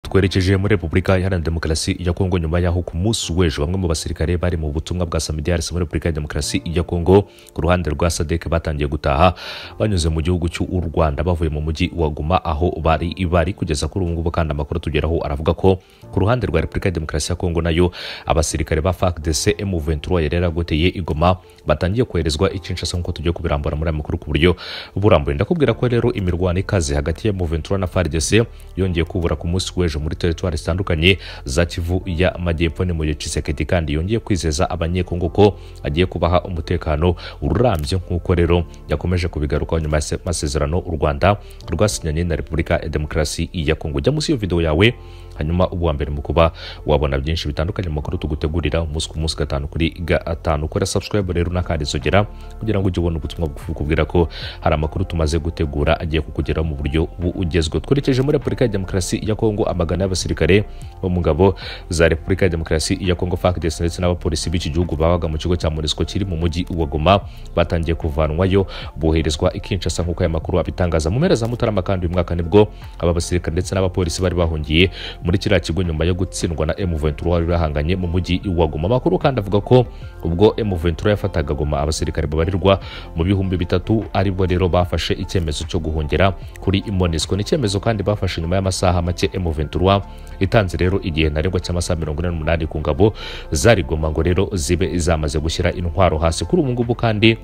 twerekeje muri Repubulika Iharanira Demokarasi ya Kongo nyuma yaho ku munsi w'ejo bamwe mu basirikare bari mu butumwa bwa SAMIDARS muri Repubulika ya Demokarasi ya Kongo ku ruhande rwa SADC batangiye gutaha banyuze mu gihugu cy'u Rwanda bavuye mu mujyi wa Goma aho bari kugeza kuri ubu ngubu, kandi amakuru tugeraho aravuga ko ku ruhande rwa Repubulika ya Demokarasi ya Kongo nayo abasirikare ba FARDC M23 yari yaragoteye igoma batangiye koherezwa i Kinshasa nk'uko tugiye kubirambura muri amakuru ku buryo burambuye. Ndakubwira ko rero imirwano ikaze hagati ya M23 na FARDC yongeye kubura ku munsi w'ejo muri territoire zitandukanye za Kivu ya Majyepfo ni mu Tshisekedi, kandi yongeye kwizeza abanyekongo ko agiye kubaha umutekano urambye nk'uko rero yakomeje kubigaruka nyuma y'amasezerano u Rwanda rwasinyanye na Repubulika ya Demokarasi ya Kongo. Jya munsi iyo video yawe hanyuma ubu wa mbere mu kuba wabona byinshi bitandukanye mu makuru tugutegurira umunsi ku munsi gatanu kuri gatanu. Kora subscribe rero nakandizogera kugira ngo ujye ubona ubutumwa bukubwira ko hari amakuru tumaze gutegura agiye kukugeraho mu buryo bugezweho. Twerekeje muri Repubulika ya Demokarasi ya Kongo, amagana y'abasirikare bo mu ngabo za Repubulika ya Demokarasi ya Kongo FARDC ndetse n'abapolisi b'iki gihugu babaga mu kigo cya MONUSCO kiri mu mujyi wa Goma batangiye kuvanwayo boherezwa i Kinshasa nk'uko aya makuru abitangaza. Mu mpera za Mutarama kandi uyu mwaka nibwo aba basirikare ndetse n'abapolisi bari bahungiye muri kiriya kigo nyuma yo gutsindwa na M23 wari bahanganye mu mujyi wa Goma. Amakuru kandi avuga ko ubwo M23 yafataga Goma abasirikare babarirwa mu bihumbi 3 aribo rero bafashe icyemezo cyo guhungira kuri MONUSCO. Ni icyemezo kandi bafashe nyuma y'amasaha make M23 itanze rero igihe ntarengwa cy'amasaha 48 ku ngabo zari Goma ngo rero zibe zamaze gushyira intwaro hasi. Kuri ubu ngubu kandi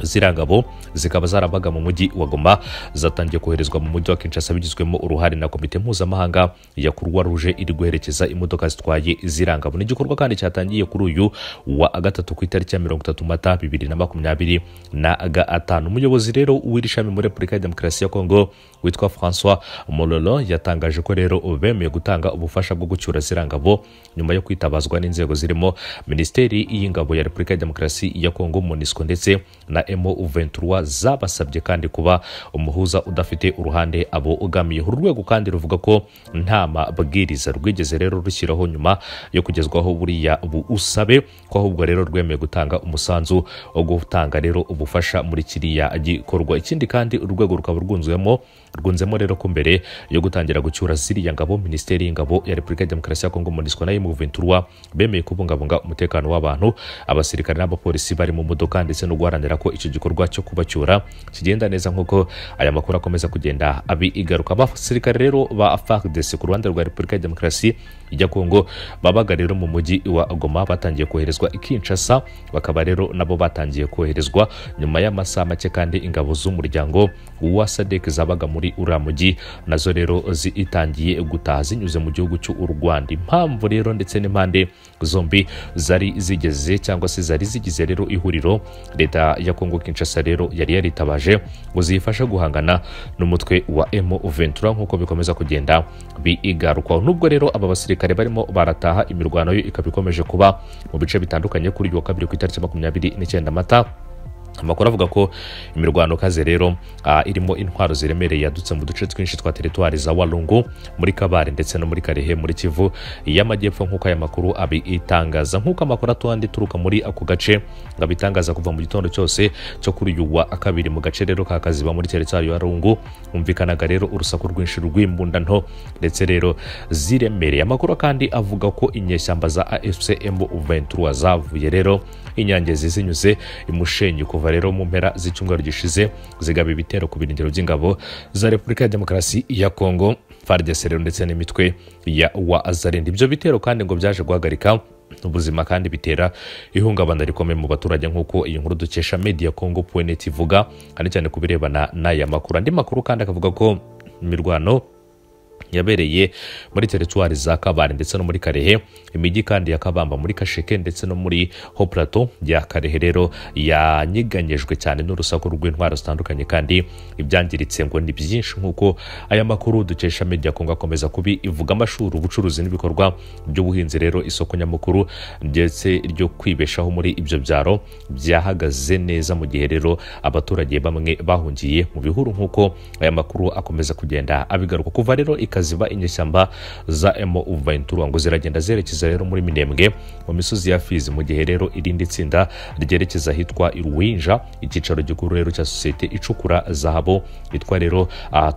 zirangabo zikaba zarabaga mu mujyi wa Goma zatangiye koherezwa mu mujyi wa Kinshasa bigizwemo uruhare na komite mpuzamahanga ya Croix Rouge iri guherekeza imodoka zitwaye zirangabo. Ni igikorwa kandi cyatangiye kuri uyu wa gatatu ku itariki ya 30 Mata 2025. Umuyobozi rero w'iri shami muri Repubulika ya Demokarasi ya Kongo witwa François Mololo yatangaje ko rero bemeye gutanga ubufasha bwo gucyura zirangabo nyuma yo kwitabazwa n'inzego zirimo Minisiteri y'Ingabo ya Repubulika ya Demokarasi ya Kongo MONUSCO ndetse na M23 zabasabye kandi kuba umuhuza udafite uruhande abo ugamiye. Urwego kandi ruvuga ko nta mabwiriza rwigeze rero rushyiraho nyuma yo kugezwaho buriya usabe ko ahubwo rero rwemeye gutanga umusanzu wo gutanga rero ubufasha muri kiriya gikorwa. Ikindi kandi urwego rukaba rwunzemo rero ko mbere yo gutangira gucyura ziriya ngabo Minisiteri y'Ingabo ya Repubulika ya Demokarasi ya Kongo MONUSCO na M23 bemeye kubungabunga umutekano w'abantu, abasirikare n'abapolisi bari mu modoka ndetse no guharanira ko icyo gikorwa cyo kubacyura kigenda neza nk'uko aya makuru akomeza kugenda abigaruka. Abasirikare rero ba FARDC ku ruhande rwa Repubulika ya Demokarasi ya Kongo babaga rero mu mujyi wa Goma batangiye koherezwa i Kinshasa, bakaba rero nabo batangiye koherezwa nyuma y'amasaha make, kandi ingabo z'umuryango wa SADC zabaga muri uriya mujyi nazo rero zitangiye gutaha zinyuze mu gihugu cy'u Rwanda. Impamvu rero ndetse n'impande zombi zari zigeze cyangwa se zari zigize rero ihuriro leta ya Kongo Kinshasa rero yari yaritabaje ngo zifashe guhangana n'umutwe wa M23 nk'uko bikomeza kugenda bigarukwa. Nubwo rero aba basirikare barimo barataha, imirwano yo ikaba ikomeje kuba mu bice bitandukanye kuri uyu wa kabiri ku itariki 29 Mata. Amakuru avuga ko imirwano kaze rero irimo intwaro ziremereye yadutse mu duce twinshi twa territoire za Walungu, muri Kabare ndetse no muri Karehe muri Kivu y'Amajyepfo nk'uko aya makuru abitangaza. Nk'uko amakuru atuandi turuka muri ako gace ngabitangaza kuva mu gitondo cyose cyo kuri uyu wa kabiri mu gace rero ka Kaziba muri territoire ya Walungu umvikanaga rero urusaku rwinshi rw'imbunda nto ndetse rero ziremereye. Amakuru kandi avuga ko inyeshyamba za AFC M23 zavuye rero inyangezi zinyuze imushenyi kuva rero mu mpera z'icyumweru gishize zigaba ibitero ku birindiro by'ingabo za Repubulika ya Demokarasi ya Kongo FARDC rero ndetse n'imitwe ya Wazalendo. Ibyo bitero kandi ngo byaje guhagarika ubuzima kandi bitera ihungabana rikomeye mu baturage nk'uko iyi nkuru dukesha Media Congo.net ivuga, kandi cyane kubirebana n'aya makuru. Andi makuru kandi akavuga ko imirwano yabereye muri territoire za Kabare ndetse no muri Karehe, imijyi kandi ya Kabamba muri Kasheke ndetse no muri Haut Plateau ya Karehe rero yanyiganyejwe cyane n'urusaku rw'intwaro zitandukanye, kandi ibyangiritse ngo ni byinshi nk'uko aya makuru dukesha Media Congo akomeza kubivuga. Amashuri, ubucuruzi n'ibikorwa by'ubuhinzi rero isoko nyamukuru ndetse ryo kwibeshaho muri ibyo byaro byahagaze neza mu gihe rero abaturage bamwe bahungiye mu bihuru nk'uko aya makuru akomeza kugenda abigaruka. Kuva rero ikaze zikaziba inyeshyamba za M23 ngo ziragenda zerekeza rero muri Minembwe mu misozi ya Fizi, mu gihe rero irindi tsinda ryerekeza hitwa Iruwinja, icyicaro gikuru rero cya societe icukura zahabu yitwa rero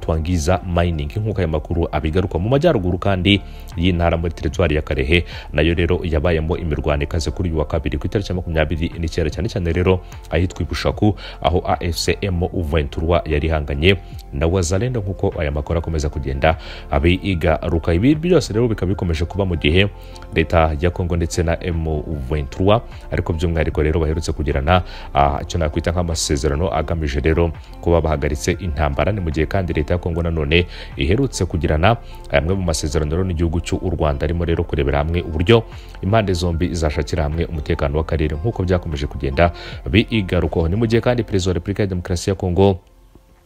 Twangiza Mining. Nk'uko aya makuru abigaruka mu majyaruguru kandi y'intara muri teritwari ya Karehe nayo rero yabayemo imirwano ikaze kuri uyu wa kabiri ku itariki ya 29 cyane cyane rero ahitwa Ibushaku, aho AFC M23 yari hanganye na Wazalendo. Nk'uko aya makuru akomeza kugenda abigaruka, ibi byose rero bikaba bikomeje kuba mu gihe leta ya Kongo ndetse na M23 ariko by'umwihariko rero baherutse kugirana icyo nakwita nk'amasezerano agamije rero kuba bahagaritse intambara. Ni mu gihe kandi leta ya Kongo nanone iherutse kugirana amwe mu masezerano rero n'igihugu cy'u Rwanda, arimo rero kurebera hamwe uburyo impande zombi zashakira hamwe umutekano w'akarere nk'uko byakomeje kugenda bigarukaho. Ni mu gihe kandi perezida wa Repubulika ya Demokarasi ya Kongo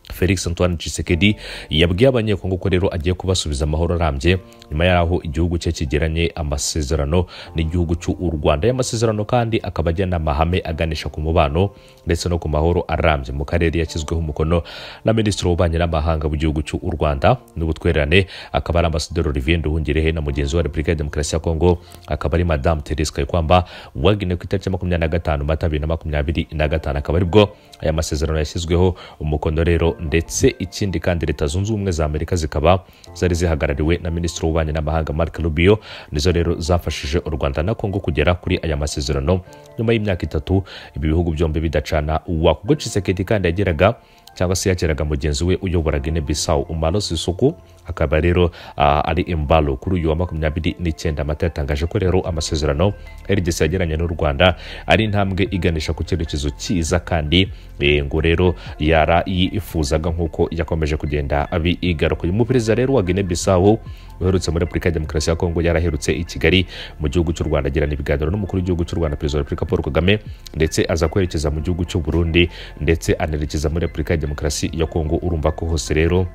Felix Antoine Tshisekedi yabwiye abanyekongo ko rero agiye kubasubiza amahoro arambye nyuma y'aho igihugu cye kigiranye amasezerano n'igihugu cy'u Rwanda. Aya masezerano kandi akaba ajyana amahame aganisha ku mubano ndetse no ku mahoro arambye mu karere, yashyizweho umukono na Minisitiri w'Ububanyi n'Amahanga w'igihugu cy'u Rwanda n'ubutwererane, akaba ari Ambasaderi Olivier Nduhungirehe, na mugenzi wa Repubulika ya Demokarasi ya Kongo akaba ari Madame Therese Kayikwamba wagine ku itariki 25 Mata 2025. Akaba aribwo aya masezerano yashyizweho umukono rero, ndetse ikindi kandi Leta Zunze Ubumwe za Amerika zikaba zari zihagarariwe na Minisitiri w'Ububanyi n'Amahanga Marc Rubio, nizo rero zafashije u Rwanda na Kongo kugera kuri aya masezerano nyuma y'imyaka 3 ibi bihugu byombi bidacana uwako. Tshisekedi kandi yageraga cyangwa se yakiraga mugenzi we uyobora Guinea Bissau Umaro Sissoco, akaba rero ari Imbalo kuri uyu wa 29 Mata yatangaje ko rero amasezerano RDC yagiranye n'u Rwanda ari intambwe iganisha ku cyerekezo cyiza kandi ngo rero yara yifuzaga nk'uko yakomeje kugenda abigaruka. Uyu muperezida rero wa Guinea Bissau uherutse muri Repubulika ya Demokarasi ya Kongo yaraherutse i Kigali mu gihugu cy'u Rwanda agirana ibiganiro n'umukuru w'igihugu cy'u Rwanda Perezida wa Repubulika Paul Kagame, ndetse aza kwerekeza mu gihugu cy'u Burundi ndetse anerekeza muri Repubulika ya Demokarasi ya Kongo. Urumva ko hose rero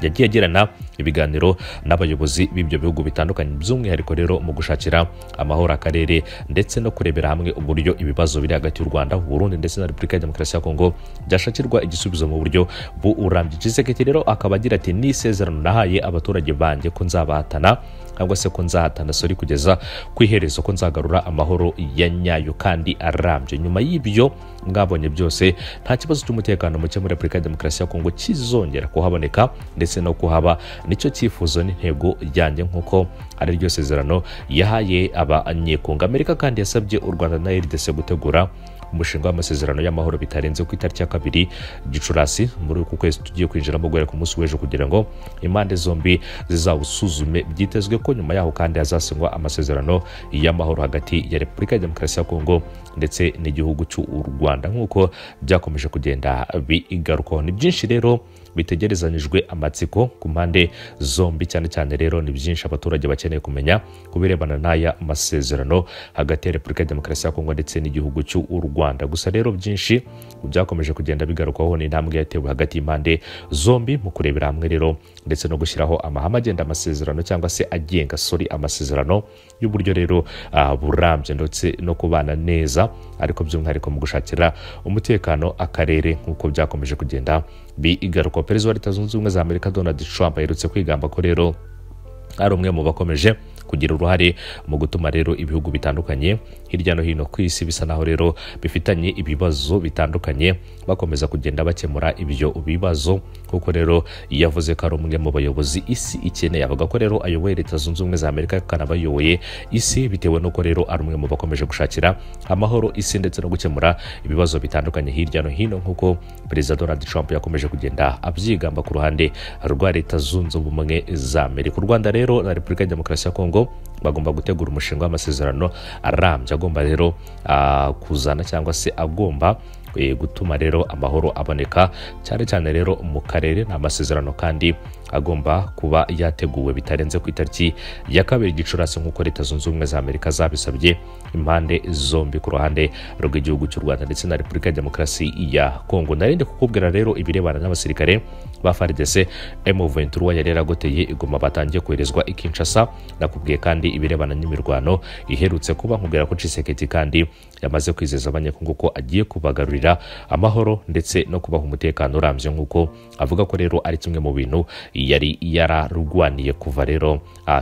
yagiye agirana ibiganiro n'abayobozi b'ibyo bihugu bitandukanye, by'umwihariko rero mu gushakira amahoro akarere ndetse no kurebera hamwe uburyo ibibazo biri hagati y'u Rwanda, Burundi ndetse na Repubulika ya Demokarasi ya Kongo byashakirwa igisubizo mu buryo burambye. Tshisekedi rero akaba agira ati n'isezerano nahaye abaturage banjye ko nzabahatana cyangwa se ko nzahatana kugeza ku iherezo, ko nzagarura amahoro ya nyayo kandi arambye. Nyuma y'ibyo mwabonye byose nta kibazo cy'umutekano muke muri Repubulika ya Demokarasi ya Kongo kizongera kuhaboneka, ndetse no kuhaba nicyo cyifuzo n'intego yanjye nk'uko ari ryo sezerano yahaye abanyekongo. Amerika kandi yasabye u Rwanda na RDC gutegura umushinga w'amasezerano y'amahoro bitarenze ku itariki ya 2 Gicurasi muri uku kwezi tugiye kwinjiramo guhera ku munsi w'ejo, kugira ngo impande zombi zizawusuzume. Byitezwe ko nyuma yaho kandi hazasinywa amasezerano y'amahoro hagati ya Repubulika ya Demokarasi ya Kongo ndetse n'igihugu cy'u Rwanda nk'uko byakomeje kugenda bigarukaho. Ni byinshi rero bitegerezanyijwe amatsiko ku mpande zombi, cyane cyane rero ni byinshi abaturage bakeneye kumenya ku birebana n'aya masezerano hagati ya Repubulika ya Demokarasi ya Kongo ndetse n'igihugu cy'u Rwanda. Gusa rero byinshi byakomeje kugenda bigarukaho ni intambwe yatewe hagati y'impande zombi mu kurebera hamwe rero ndetse no gushyiraho amahame agenda amasezerano cyangwa se agenga amasezerano y'uburyo rero burambye ndetse no kubana neza, ariko by'umwihariko mu gushakira umutekano akarere nk'uko byakomeje kugenda bigaruka. Perezida wa Leta Zunze Ubumwe za Amerika Donald Trump aherutse kwigamba ko rero ari umwe mu bakomeje kugira uruhare mu gutuma rero ibihugu bitandukanye hirya no hino ku isi bisa naho rero bifitanye ibibazo bitandukanye bakomeza kugenda bakemura ibyo bibazo, kuko rero yavuze ko ari umwe mu bayobozi isi ikeneye. Avuga ko rero ayoboye Leta Zunze Ubumwe za Amerika kandi abayoboye isi bitewe nuko rero ari umwe mu bakomeje gushakira amahoro isi ndetse no gukemura ibibazo bitandukanye hirya no hino, nk'uko Perezida Donald Trump yakomeje kugenda abyigamba ku ruhande rwa Leta Zunze Ubumwe za Amerika. U Rwanda rero na Repubulika ya Demokarasi ya Kongo bagomba gutegura umushinga w'amasezerano arambye agomba rero kuzana cyangwa se agomba gutuma rero amahoro aboneka cyane cyane rero mu karere. Nta masezerano kandi agomba kuba yateguwe bitarenze ku itariki ya 2 Gicurasi nk'uko Leta Zunze Ubumwe za Amerika zabisabye impande zombi ku ruhande rw'igihugu cy'u Rwanda ndetse na Repubulika ya Demokarasi ya Kongo. Narinde kukubwira rero ibirebana n'abasirikare ba FARDC M23 yari yaragoteye igoma batangiye koherezwa i Kinshasa. Nakubwiye kandi ibirebana n'imirwano iherutse kuba, nkubwira ko Tshisekedi kandi yamaze kwizeza abanyekongo ko agiye kubagarurira amahoro ndetse no kubaha umutekano urambye, nk'uko avuga ko rero ari kimwe mu bintu yari yararugwaniye kuva rero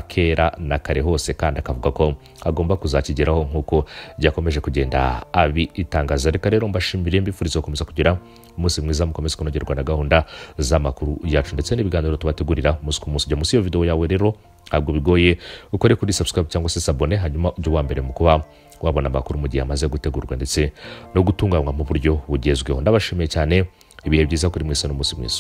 kera na kare hose, kandi akavuga ko agomba kuzakigeraho nk'uko byakomeje kugenda abitangaza. Reka rero mbashimire, mbifuriza gukomeza kugira umunsi mwiza, mukomeze kunogerwa na gahunda z'amakuru yacu ndetse n'ibiganiro tubategurira umunsi ku munsi. Jya munsi y'iyo video yawe rero, ntabwo bigoye, ukore kuri subscribe cyangwa se sabone, hanyuma ujye uwa mbere mu kuba wabona amakuru mu gihe amaze gutegurwa ndetse no gutunganywa mu buryo bugezweho. Ndabashimiye cyane, ibihe byiza kuri mwese n'umunsi mwiza.